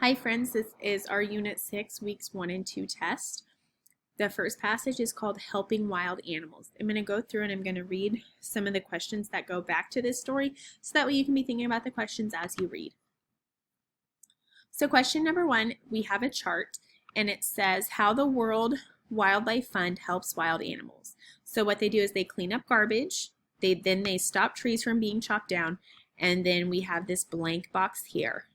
Hi friends, this is our Unit 6, Weeks 1 and 2 test. The first passage is called Helping Wild Animals. I'm going to go through and I'm going to read some of the questions that go back to this story so that way you can be thinking about the questions as you read. So question number 1, we have a chart and it says how the World Wildlife Fund helps wild animals. So what they do is they clean up garbage, they stop trees from being chopped down, and then we have this blank box here.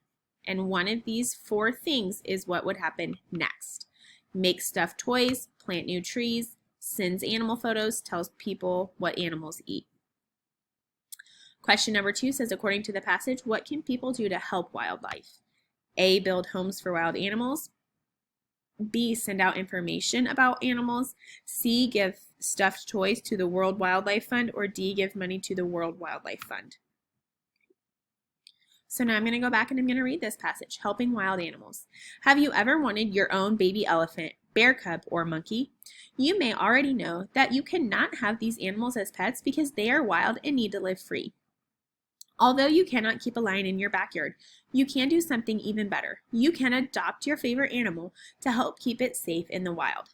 And one of these 4 things is what would happen next. Make stuffed toys, plant new trees, sends animal photos, tells people what animals eat. Question number 2 says, according to the passage, what can people do to help wildlife? A, build homes for wild animals. B, send out information about animals. C, give stuffed toys to the World Wildlife Fund. Or D, give money to the World Wildlife Fund. So now I'm going to go back and I'm going to read this passage, Helping Wild Animals. Have you ever wanted your own baby elephant, bear cub, or monkey? You may already know that you cannot have these animals as pets because they are wild and need to live free. Although you cannot keep a lion in your backyard, you can do something even better. You can adopt your favorite animal to help keep it safe in the wild.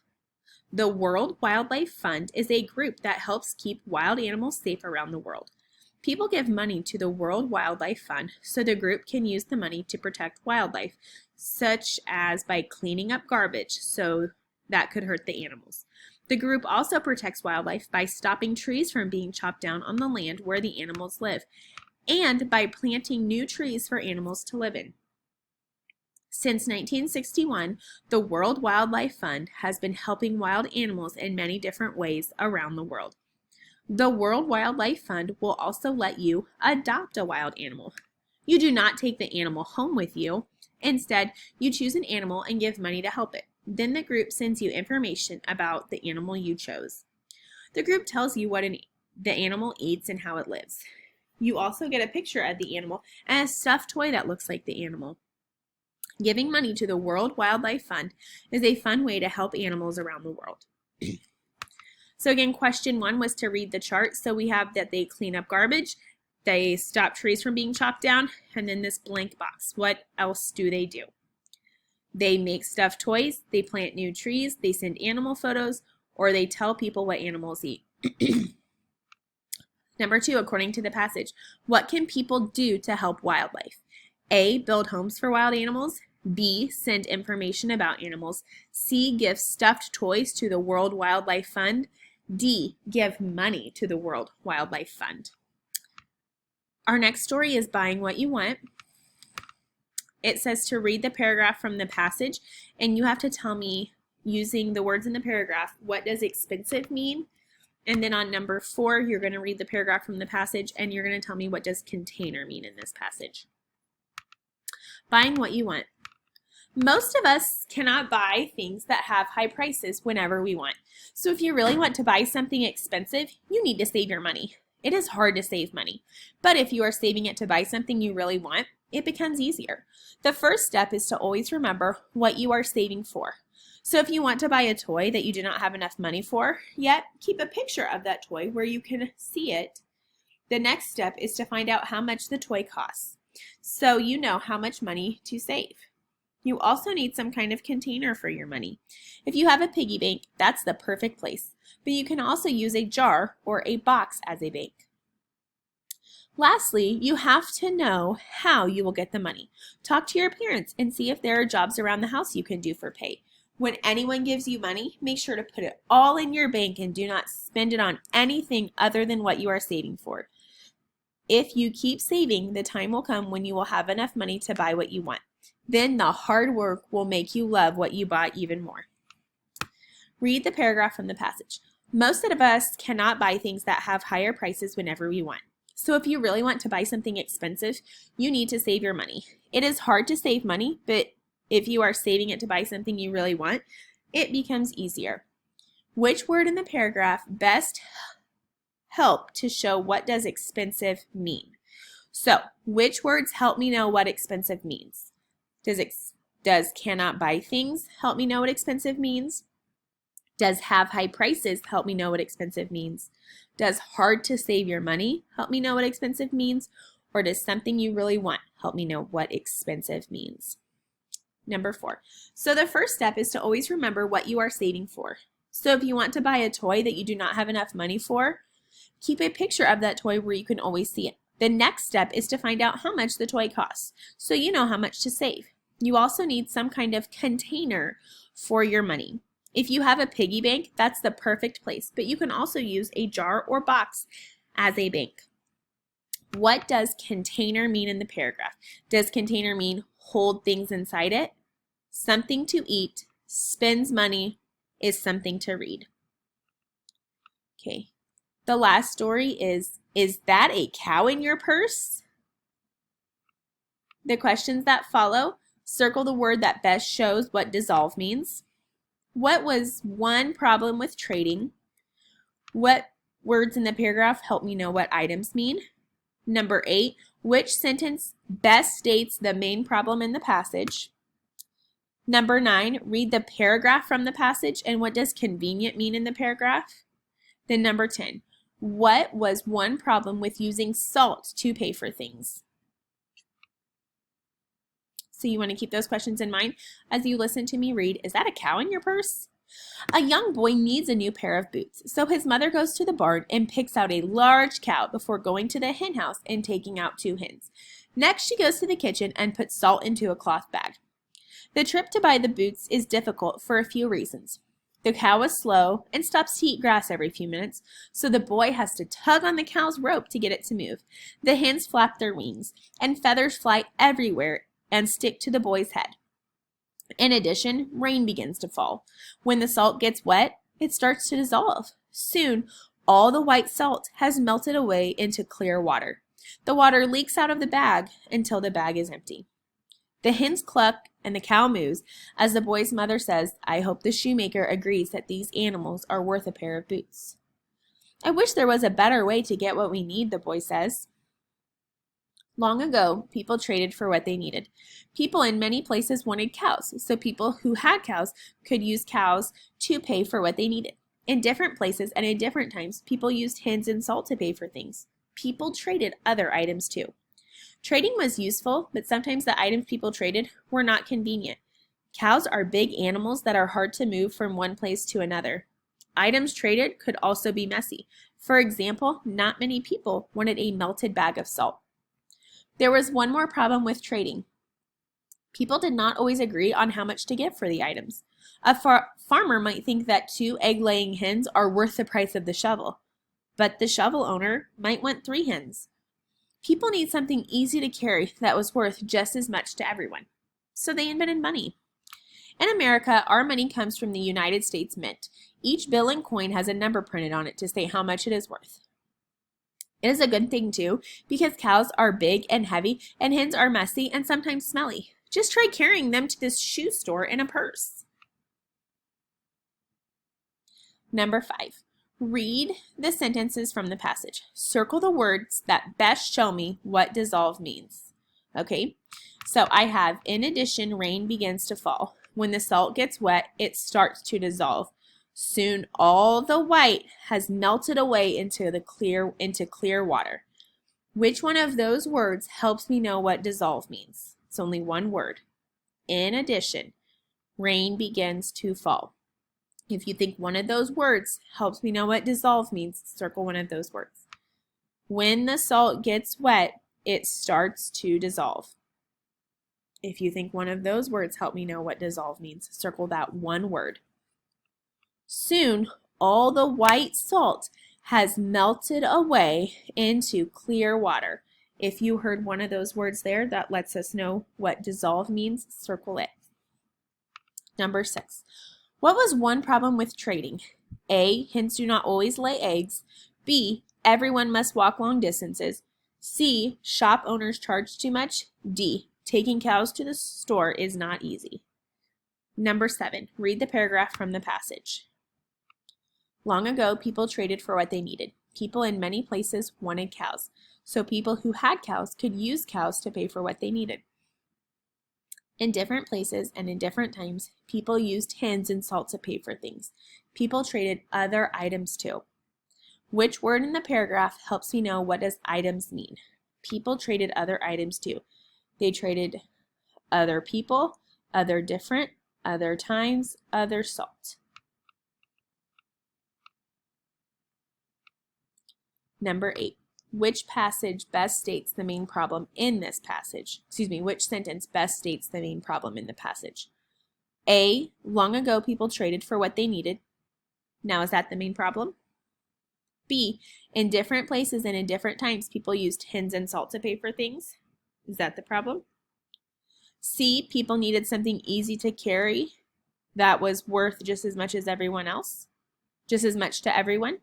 The World Wildlife Fund is a group that helps keep wild animals safe around the world. People give money to the World Wildlife Fund so the group can use the money to protect wildlife, such as by cleaning up garbage so that could hurt the animals. The group also protects wildlife by stopping trees from being chopped down on the land where the animals live, and by planting new trees for animals to live in. Since 1961, the World Wildlife Fund has been helping wild animals in many different ways around the world. The World Wildlife Fund will also let you adopt a wild animal. You do not take the animal home with you. Instead, you choose an animal and give money to help it. Then the group sends you information about the animal you chose. The group tells you what the animal eats and how it lives. You also get a picture of the animal and a stuffed toy that looks like the animal. Giving money to the World Wildlife Fund is a fun way to help animals around the world. So again, question 1 was to read the chart. So we have that they clean up garbage, they stop trees from being chopped down, and then this blank box. What else do? They make stuffed toys, they plant new trees, they send animal photos, or they tell people what animals eat. Number 2, according to the passage, what can people do to help wildlife? A, build homes for wild animals. B, send information about animals. C, give stuffed toys to the World Wildlife Fund. D, give money to the World Wildlife Fund. Our next story is Buying What You Want. It says to read the paragraph from the passage, and you have to tell me, using the words in the paragraph, what does expensive mean? And then on number 4, you're going to read the paragraph from the passage, and you're going to tell me what does container mean in this passage. Buying what you want. Most of us cannot buy things that have high prices whenever we want. So if you really want to buy something expensive, you need to save your money. It is hard to save money, but if you are saving it to buy something you really want, it becomes easier. The first step is to always remember what you are saving for. So if you want to buy a toy that you do not have enough money for yet, keep a picture of that toy where you can see it. The next step is to find out how much the toy costs, so you know how much money to save. You also need some kind of container for your money. If you have a piggy bank, that's the perfect place, but you can also use a jar or a box as a bank. Lastly, you have to know how you will get the money. Talk to your parents and see if there are jobs around the house you can do for pay. When anyone gives you money, make sure to put it all in your bank and do not spend it on anything other than what you are saving for. If you keep saving, the time will come when you will have enough money to buy what you want. Then the hard work will make you love what you bought even more. Read the paragraph from the passage. Most of us cannot buy things that have higher prices whenever we want. So if you really want to buy something expensive, you need to save your money. It is hard to save money, but if you are saving it to buy something you really want, it becomes easier. Which word in the paragraph best help to show what does expensive mean? So, which words help me know what expensive means? Does cannot buy things help me know what expensive means? Does have high prices help me know what expensive means? Does hard to save your money help me know what expensive means? Or does something you really want help me know what expensive means? Number 4. So the first step is to always remember what you are saving for. So if you want to buy a toy that you do not have enough money for, keep a picture of that toy where you can always see it. The next step is to find out how much the toy costs, so you know how much to save. You also need some kind of container for your money. If you have a piggy bank, that's the perfect place, but you can also use a jar or box as a bank. What does container mean in the paragraph? Does container mean hold things inside it? Something to eat, spends money, is something to read. Okay, the last story is that a cow in your purse? The questions that follow, circle the word that best shows what dissolve means. What was one problem with trading? What words in the paragraph help me know what items mean? Number 8, which sentence best states the main problem in the passage? Number 9, read the paragraph from the passage and what does convenient mean in the paragraph? Then number 10, what was one problem with using salt to pay for things? So you want to keep those questions in mind as you listen to me read. Is that a cow in your purse? A young boy needs a new pair of boots, so his mother goes to the barn and picks out a large cow before going to the hen house and taking out 2 hens. Next, she goes to the kitchen and puts salt into a cloth bag. The trip to buy the boots is difficult for a few reasons. The cow is slow and stops to eat grass every few minutes, so the boy has to tug on the cow's rope to get it to move. The hens flap their wings, and feathers fly everywhere and stick to the boy's head. In addition, rain begins to fall. When the salt gets wet, it starts to dissolve. Soon, all the white salt has melted away into clear water. The water leaks out of the bag until the bag is empty. The hens cluck and the cow moos as the boy's mother says, "I hope the shoemaker agrees that these animals are worth a pair of boots." "I wish there was a better way to get what we need," the boy says. Long ago, people traded for what they needed. People in many places wanted cows, so people who had cows could use cows to pay for what they needed. In different places and in different times, people used hens and salt to pay for things. People traded other items too. Trading was useful, but sometimes the items people traded were not convenient. Cows are big animals that are hard to move from one place to another. Items traded could also be messy. For example, not many people wanted a melted bag of salt. There was one more problem with trading. People did not always agree on how much to give for the items. A farmer might think that 2 egg-laying hens are worth the price of the shovel, but the shovel owner might want 3 hens. People need something easy to carry that was worth just as much to everyone. So they invented money. In America, our money comes from the United States Mint. Each bill and coin has a number printed on it to state how much it is worth. It is a good thing too, because cows are big and heavy, and hens are messy and sometimes smelly. Just try carrying them to this shoe store in a purse. Number 5, read the sentences from the passage. Circle the words that best show me what dissolve means. Okay, so I have, in addition, rain begins to fall. When the salt gets wet, it starts to dissolve. Soon all the white has melted away into clear water. Which one of those words helps me know what dissolve means? It's only one word. In addition, rain begins to fall. If you think one of those words helps me know what dissolve means, circle one of those words. When the salt gets wet, it starts to dissolve. If you think one of those words help me know what dissolve means, circle that one word. Soon, all the white salt has melted away into clear water. If you heard one of those words there, that lets us know what dissolve means. Circle it. Number 6. What was one problem with trading? A, hens do not always lay eggs. B, everyone must walk long distances. C, shop owners charge too much. D, taking cows to the store is not easy. Number 7, read the paragraph from the passage. Long ago, people traded for what they needed. People in many places wanted cows, so people who had cows could use cows to pay for what they needed. In different places and in different times, people used hens and salt to pay for things. People traded other items too. Which word in the paragraph helps me know what does items mean? People traded other items too. They traded other people, other different, other times, other salt. Number 8. Which passage best states the main problem in this passage? Which sentence best states the main problem in the passage? A, long ago people traded for what they needed. Now is that the main problem? B, in different places and in different times people used hens and salt to pay for things. Is that the problem? C, people needed something easy to carry that was worth just as much as everyone else, just as much to everyone.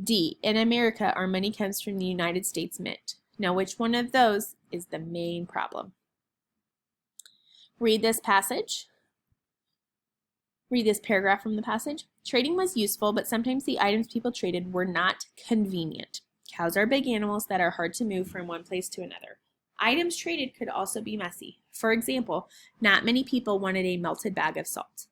D, in America, our money comes from the United States Mint. Now, which one of those is the main problem? Read this passage. Read this paragraph from the passage. Trading was useful, but sometimes the items people traded were not convenient. Cows are big animals that are hard to move from one place to another. Items traded could also be messy. For example, not many people wanted a melted bag of salt.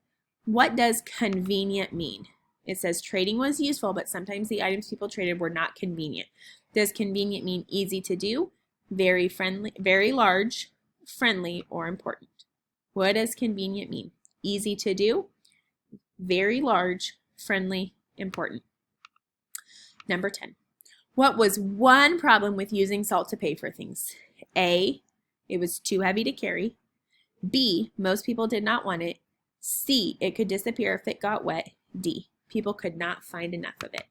What does convenient mean? It says trading was useful, but sometimes the items people traded were not convenient. Does convenient mean easy to do, very friendly, very large, friendly, or important? What does convenient mean? Easy to do, very large, friendly, important. Number 10. What was one problem with using salt to pay for things? A, it was too heavy to carry. B, most people did not want it. C, it could disappear if it got wet. D, people could not find enough of it.